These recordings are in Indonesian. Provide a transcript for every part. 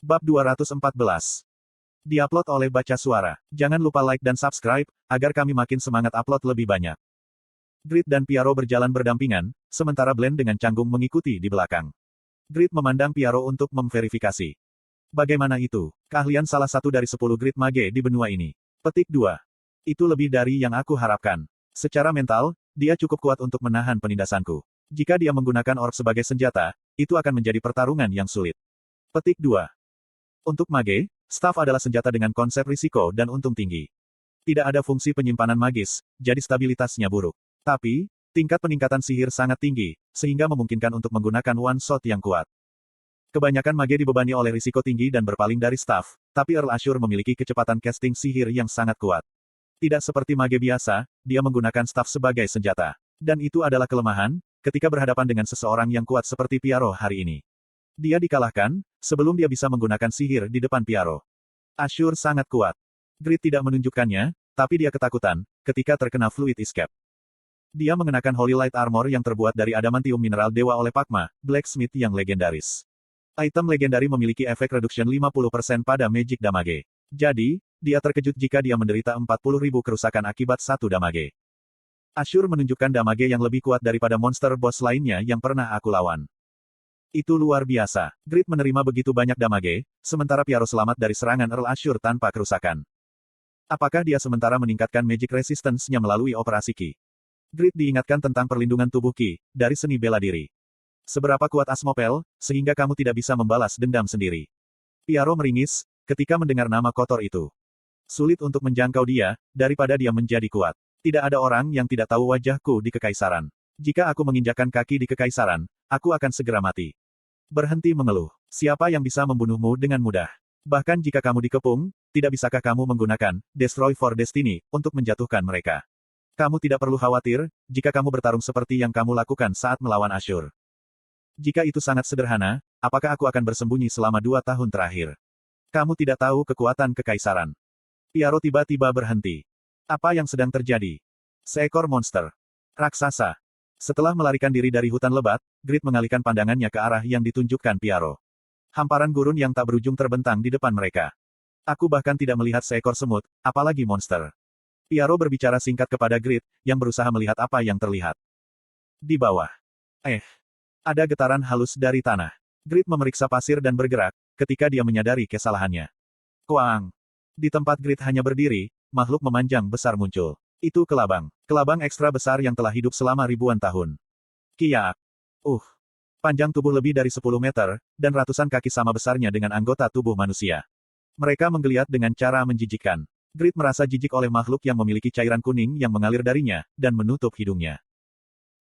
Bab 214. Diupload oleh Baca Suara. Jangan lupa like dan subscribe, agar kami makin semangat upload lebih banyak. Grit dan Piaro berjalan berdampingan, sementara Blend dengan canggung mengikuti di belakang. Grit memandang Piaro untuk memverifikasi. Bagaimana itu? Keahlian salah satu dari 10 Grit Mage di benua ini. Petik 2. Itu lebih dari yang aku harapkan. Secara mental, dia cukup kuat untuk menahan penindasanku. Jika dia menggunakan orb sebagai senjata, itu akan menjadi pertarungan yang sulit. Petik 2. Untuk Mage, staff adalah senjata dengan konsep risiko dan untung tinggi. Tidak ada fungsi penyimpanan magis, jadi stabilitasnya buruk. Tapi, tingkat peningkatan sihir sangat tinggi, sehingga memungkinkan untuk menggunakan one shot yang kuat. Kebanyakan Mage dibebani oleh risiko tinggi dan berpaling dari staff, tapi Earl Ashur memiliki kecepatan casting sihir yang sangat kuat. Tidak seperti Mage biasa, dia menggunakan staff sebagai senjata. Dan itu adalah kelemahan, ketika berhadapan dengan seseorang yang kuat seperti Piaro hari ini. Dia dikalahkan, sebelum dia bisa menggunakan sihir di depan Piaro. Ashur sangat kuat. Grit tidak menunjukkannya, tapi dia ketakutan, ketika terkena Fluid Escape. Dia mengenakan Holy Light Armor yang terbuat dari adamantium mineral dewa oleh Pakma, blacksmith yang legendaris. Item legendari memiliki efek reduction 50% pada magic damage. Jadi, dia terkejut jika dia menderita 40.000 kerusakan akibat 1 damage. Ashur menunjukkan damage yang lebih kuat daripada monster boss lainnya yang pernah aku lawan. Itu luar biasa. Grit menerima begitu banyak damage, sementara Piaro selamat dari serangan Earl Ashur tanpa kerusakan. Apakah dia sementara meningkatkan magic resistance-nya melalui operasi Ki? Grit diingatkan tentang perlindungan tubuh Ki, dari seni bela diri. Seberapa kuat Asmopel, sehingga kamu tidak bisa membalas dendam sendiri? Piaro meringis, ketika mendengar nama kotor itu. Sulit untuk menjangkau dia, daripada dia menjadi kuat. Tidak ada orang yang tidak tahu wajahku di Kekaisaran. Jika aku menginjakkan kaki di Kekaisaran, aku akan segera mati. Berhenti mengeluh. Siapa yang bisa membunuhmu dengan mudah? Bahkan jika kamu dikepung, tidak bisakah kamu menggunakan Destroy for Destiny untuk menjatuhkan mereka? Kamu tidak perlu khawatir, jika kamu bertarung seperti yang kamu lakukan saat melawan Ashur. Jika itu sangat sederhana, apakah aku akan bersembunyi selama 2 tahun terakhir? Kamu tidak tahu kekuatan Kekaisaran. Piaro tiba-tiba berhenti. Apa yang sedang terjadi? Seekor monster. Raksasa. Setelah melarikan diri dari hutan lebat, Grit mengalihkan pandangannya ke arah yang ditunjukkan Piaro. Hamparan gurun yang tak berujung terbentang di depan mereka. Aku bahkan tidak melihat seekor semut, apalagi monster. Piaro berbicara singkat kepada Grit, yang berusaha melihat apa yang terlihat. Di bawah. Ada getaran halus dari tanah. Grit memeriksa pasir dan bergerak, ketika dia menyadari kesalahannya. Kuang. Di tempat Grit hanya berdiri, makhluk memanjang besar muncul. Itu kelabang. Kelabang ekstra besar yang telah hidup selama ribuan tahun. Kiak. Panjang tubuh lebih dari 10 meter, dan ratusan kaki sama besarnya dengan anggota tubuh manusia. Mereka menggeliat dengan cara menjijikkan. Grit merasa jijik oleh makhluk yang memiliki cairan kuning yang mengalir darinya, dan menutup hidungnya.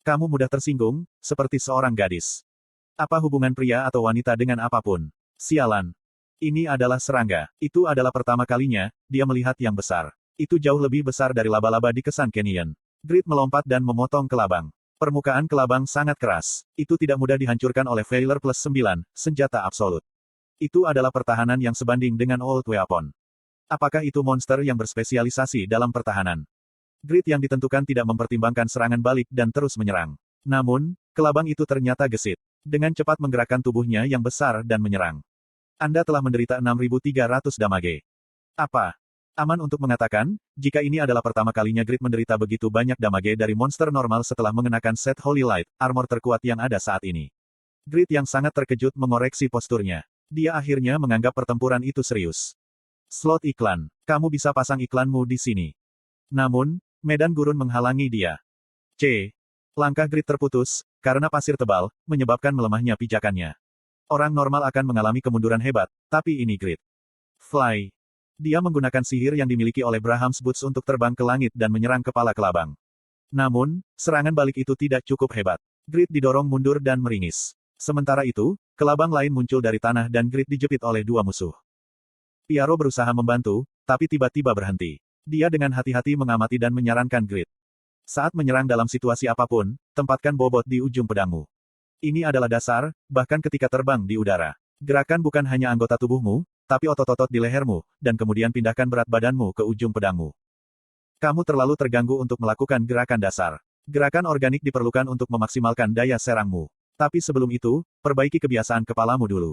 Kamu mudah tersinggung, seperti seorang gadis. Apa hubungan pria atau wanita dengan apapun? Sialan. Ini adalah serangga. Itu adalah pertama kalinya, dia melihat yang besar. Itu jauh lebih besar dari laba-laba di Kesan Canyon. Grit melompat dan memotong kelabang. Permukaan kelabang sangat keras. Itu tidak mudah dihancurkan oleh Failure plus 9, senjata absolut. Itu adalah pertahanan yang sebanding dengan Old Weapon. Apakah itu monster yang berspesialisasi dalam pertahanan? Grit yang ditentukan tidak mempertimbangkan serangan balik dan terus menyerang. Namun, kelabang itu ternyata gesit. Dengan cepat menggerakkan tubuhnya yang besar dan menyerang. Anda telah menderita 6.300 damage. Apa? Aman untuk mengatakan, jika ini adalah pertama kalinya Grit menderita begitu banyak damage dari monster normal setelah mengenakan set Holy Light, armor terkuat yang ada saat ini. Grit yang sangat terkejut mengoreksi posturnya. Dia akhirnya menganggap pertempuran itu serius. Slot iklan. Kamu bisa pasang iklanmu di sini. Namun, medan gurun menghalangi dia. Langkah Grit terputus, karena pasir tebal, menyebabkan melemahnya pijakannya. Orang normal akan mengalami kemunduran hebat, tapi ini Grit. Fly. Dia menggunakan sihir yang dimiliki oleh Braham's Boots untuk terbang ke langit dan menyerang kepala kelabang. Namun, serangan balik itu tidak cukup hebat. Grit didorong mundur dan meringis. Sementara itu, kelabang lain muncul dari tanah dan Grit dijepit oleh 2 musuh. Piaro berusaha membantu, tapi tiba-tiba berhenti. Dia dengan hati-hati mengamati dan menyarankan Grit. Saat menyerang dalam situasi apapun, tempatkan bobot di ujung pedangmu. Ini adalah dasar, bahkan ketika terbang di udara. Gerakan bukan hanya anggota tubuhmu, tapi otot-otot di lehermu, dan kemudian pindahkan berat badanmu ke ujung pedangmu. Kamu terlalu terganggu untuk melakukan gerakan dasar. Gerakan organik diperlukan untuk memaksimalkan daya serangmu. Tapi sebelum itu, perbaiki kebiasaan kepalamu dulu.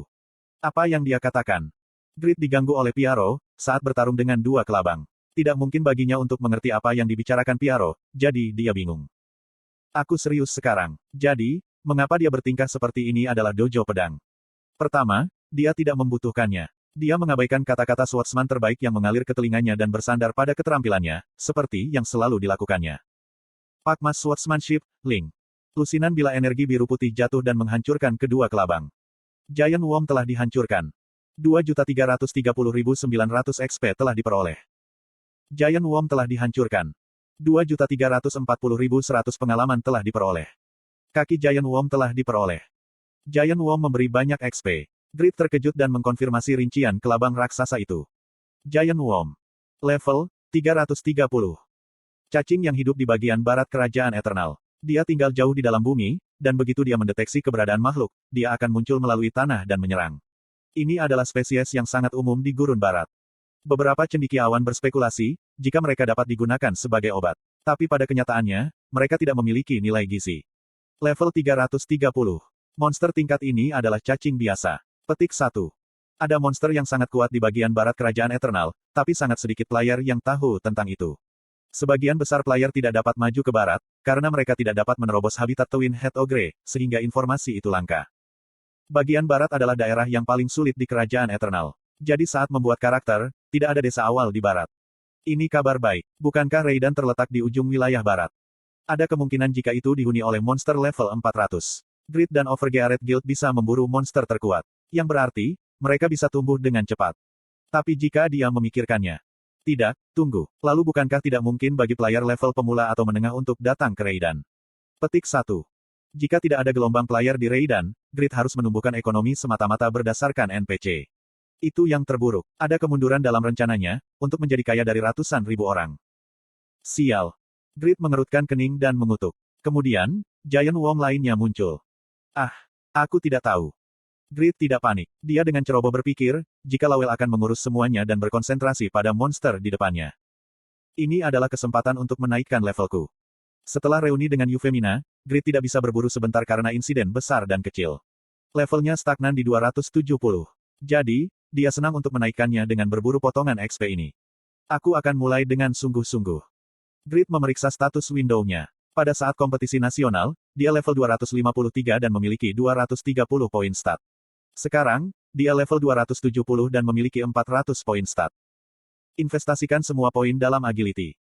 Apa yang dia katakan? Grid diganggu oleh Piaro, saat bertarung dengan dua kelabang. Tidak mungkin baginya untuk mengerti apa yang dibicarakan Piaro, jadi dia bingung. Aku serius sekarang. Jadi, mengapa dia bertingkah seperti ini adalah dojo pedang. Pertama, dia tidak membutuhkannya. Dia mengabaikan kata-kata swordsman terbaik yang mengalir ke telinganya dan bersandar pada keterampilannya, seperti yang selalu dilakukannya. Pakmas Swordsmanship, Ling. Lusinan bila energi biru putih jatuh dan menghancurkan kedua kelabang. Giant Worm telah dihancurkan. 2.330.900 XP telah diperoleh. Giant Worm telah dihancurkan. 2.340.100 pengalaman telah diperoleh. Kaki Giant Worm telah diperoleh. Giant Worm memberi banyak XP. Grid terkejut dan mengkonfirmasi rincian kelabang raksasa itu. Giant Worm. Level 330. Cacing yang hidup di bagian barat kerajaan Eternal. Dia tinggal jauh di dalam bumi, dan begitu dia mendeteksi keberadaan makhluk, dia akan muncul melalui tanah dan menyerang. Ini adalah spesies yang sangat umum di gurun barat. Beberapa cendekiawan berspekulasi, jika mereka dapat digunakan sebagai obat. Tapi pada kenyataannya, mereka tidak memiliki nilai gizi. Level 330. Monster tingkat ini adalah cacing biasa. Petik 1. Ada monster yang sangat kuat di bagian barat kerajaan Eternal, tapi sangat sedikit player yang tahu tentang itu. Sebagian besar player tidak dapat maju ke barat, karena mereka tidak dapat menerobos habitat Twin Head Ogre, sehingga informasi itu langka. Bagian barat adalah daerah yang paling sulit di kerajaan Eternal. Jadi saat membuat karakter, tidak ada desa awal di barat. Ini kabar baik. Bukankah Raidan terletak di ujung wilayah barat? Ada kemungkinan jika itu dihuni oleh monster level 400. Grid dan Overgeared Guild bisa memburu monster terkuat. Yang berarti, mereka bisa tumbuh dengan cepat. Tapi jika dia memikirkannya. Tidak, tunggu. Lalu bukankah tidak mungkin bagi player level pemula atau menengah untuk datang ke Raidan? Petik 1. Jika tidak ada gelombang player di Raidan, Grid harus menumbuhkan ekonomi semata-mata berdasarkan NPC. Itu yang terburuk. Ada kemunduran dalam rencananya, untuk menjadi kaya dari ratusan ribu orang. Sial. Grid mengerutkan kening dan mengutuk. Kemudian, Giant Worm lainnya muncul. Ah, aku tidak tahu. Grid tidak panik. Dia dengan ceroboh berpikir, jika Lawel akan mengurus semuanya dan berkonsentrasi pada monster di depannya. Ini adalah kesempatan untuk menaikkan levelku. Setelah reuni dengan Yuvemina, Grid tidak bisa berburu sebentar karena insiden besar dan kecil. Levelnya stagnan di 270. Jadi, dia senang untuk menaikkannya dengan berburu potongan XP ini. Aku akan mulai dengan sungguh-sungguh. Grid memeriksa status window-nya. Pada saat kompetisi nasional, dia level 253 dan memiliki 230 poin stat. Sekarang, dia level 270 dan memiliki 400 poin stat. Investasikan semua poin dalam agility.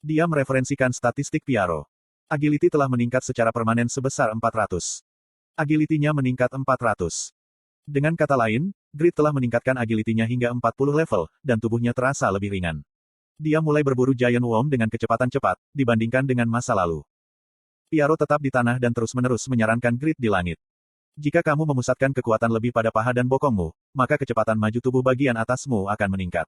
Dia mereferensikan statistik Piaro. Agility telah meningkat secara permanen sebesar 400. Agility-nya meningkat 400. Dengan kata lain, Grid telah meningkatkan agility-nya hingga 40 level, dan tubuhnya terasa lebih ringan. Dia mulai berburu Giant Worm dengan kecepatan cepat, dibandingkan dengan masa lalu. Piaro tetap di tanah dan terus-menerus menyarankan Grid di langit. Jika kamu memusatkan kekuatan lebih pada paha dan bokongmu, maka kecepatan maju tubuh bagian atasmu akan meningkat.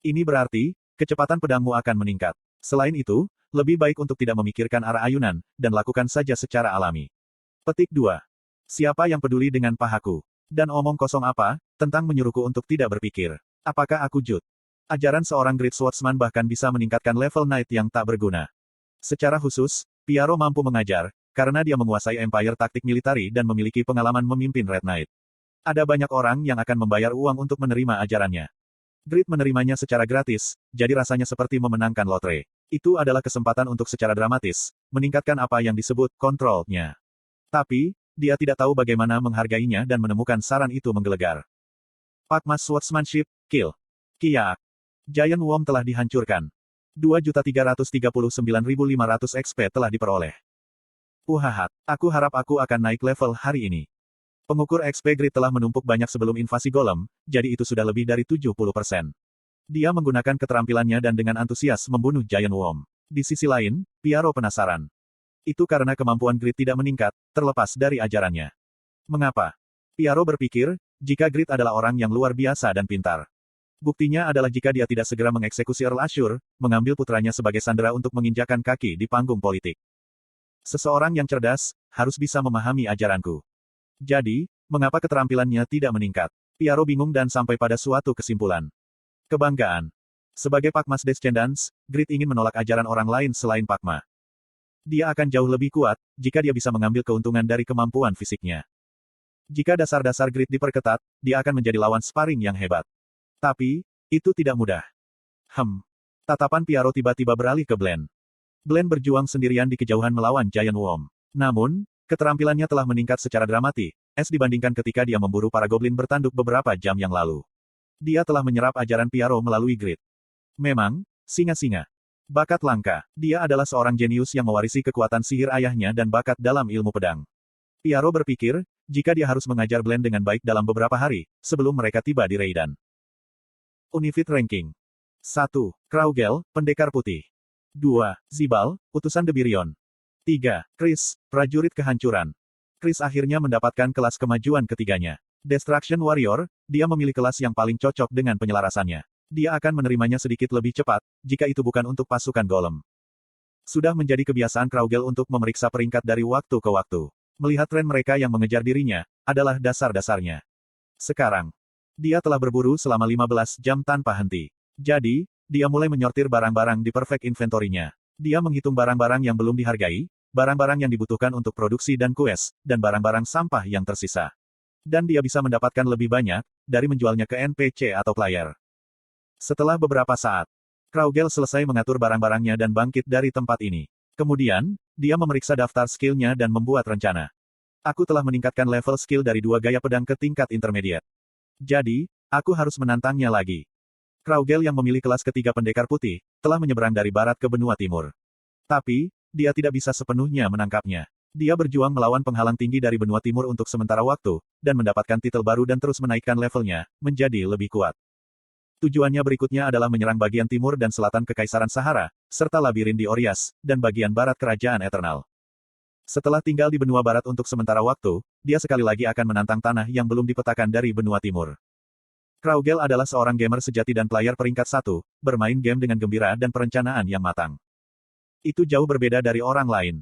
Ini berarti, kecepatan pedangmu akan meningkat. Selain itu, lebih baik untuk tidak memikirkan arah ayunan, dan lakukan saja secara alami. Petik 2. Siapa yang peduli dengan pahaku? Dan omong kosong apa, tentang menyuruhku untuk tidak berpikir. Apakah aku jut? Ajaran seorang Great Swordsman bahkan bisa meningkatkan level Knight yang tak berguna. Secara khusus, Piaro mampu mengajar, karena dia menguasai Empire taktik militari dan memiliki pengalaman memimpin Red Knight. Ada banyak orang yang akan membayar uang untuk menerima ajarannya. Grid menerimanya secara gratis, jadi rasanya seperti memenangkan lotre. Itu adalah kesempatan untuk secara dramatis, meningkatkan apa yang disebut kontrolnya. Tapi, dia tidak tahu bagaimana menghargainya dan menemukan saran itu menggelegar. Pakmas Swordsmanship, Kill. Kiak. Giant Worm telah dihancurkan. 2.339.500 XP telah diperoleh. Uhahat, aku harap aku akan naik level hari ini. Pengukur XP Grid telah menumpuk banyak sebelum invasi golem, jadi itu sudah lebih dari 70%. Dia menggunakan keterampilannya dan dengan antusias membunuh Giant Worm. Di sisi lain, Piaro penasaran. Itu karena kemampuan Grid tidak meningkat, terlepas dari ajarannya. Mengapa? Piaro berpikir, jika Grid adalah orang yang luar biasa dan pintar. Buktinya adalah jika dia tidak segera mengeksekusi Earl Ashur, mengambil putranya sebagai sandera untuk menginjakan kaki di panggung politik. Seseorang yang cerdas, harus bisa memahami ajaranku. Jadi, mengapa keterampilannya tidak meningkat? Piaro bingung dan sampai pada suatu kesimpulan. Kebanggaan. Sebagai Pakmas Descendants, Grid ingin menolak ajaran orang lain selain Pakma. Dia akan jauh lebih kuat, jika dia bisa mengambil keuntungan dari kemampuan fisiknya. Jika dasar-dasar Grid diperketat, dia akan menjadi lawan sparring yang hebat. Tapi, itu tidak mudah. Tatapan Piaro tiba-tiba beralih ke Glenn. Glenn berjuang sendirian di kejauhan melawan Giant Worm. Namun, keterampilannya telah meningkat secara dramatis dibandingkan ketika dia memburu para goblin bertanduk beberapa jam yang lalu. Dia telah menyerap ajaran Piaro melalui grit. Memang, singa-singa. Bakat langka. Dia adalah seorang jenius yang mewarisi kekuatan sihir ayahnya dan bakat dalam ilmu pedang. Piaro berpikir, jika dia harus mengajar Glenn dengan baik dalam beberapa hari, sebelum mereka tiba di Reidan. Unifit Ranking 1. Kraugel, Pendekar Putih. 2. Zibal, Utusan Debirion. 3. Chris, Prajurit Kehancuran. Chris akhirnya mendapatkan kelas kemajuan ketiganya. Destruction Warrior, dia memilih kelas yang paling cocok dengan penyelarasannya. Dia akan menerimanya sedikit lebih cepat, jika itu bukan untuk pasukan golem. Sudah menjadi kebiasaan Kraugel untuk memeriksa peringkat dari waktu ke waktu. Melihat tren mereka yang mengejar dirinya, adalah dasar-dasarnya. Sekarang, dia telah berburu selama 15 jam tanpa henti. Jadi, dia mulai menyortir barang-barang di perfect inventory-nya. Dia menghitung barang-barang yang belum dihargai, barang-barang yang dibutuhkan untuk produksi dan quest, dan barang-barang sampah yang tersisa. Dan dia bisa mendapatkan lebih banyak, dari menjualnya ke NPC atau player. Setelah beberapa saat, Kraugel selesai mengatur barang-barangnya dan bangkit dari tempat ini. Kemudian, dia memeriksa daftar skill-nya dan membuat rencana. Aku telah meningkatkan level skill dari 2 gaya pedang ke tingkat intermediate. Jadi, aku harus menantangnya lagi. Kraugel yang memilih kelas ketiga Pendekar Putih, telah menyeberang dari barat ke benua timur. Tapi, dia tidak bisa sepenuhnya menangkapnya. Dia berjuang melawan penghalang tinggi dari benua timur untuk sementara waktu, dan mendapatkan titel baru dan terus menaikkan levelnya, menjadi lebih kuat. Tujuannya berikutnya adalah menyerang bagian timur dan selatan Kekaisaran Sahara, serta labirin di Orias, dan bagian barat Kerajaan Eternal. Setelah tinggal di benua barat untuk sementara waktu, dia sekali lagi akan menantang tanah yang belum dipetakan dari benua timur. Kraugel adalah seorang gamer sejati dan player peringkat 1, bermain game dengan gembira dan perencanaan yang matang. Itu jauh berbeda dari orang lain.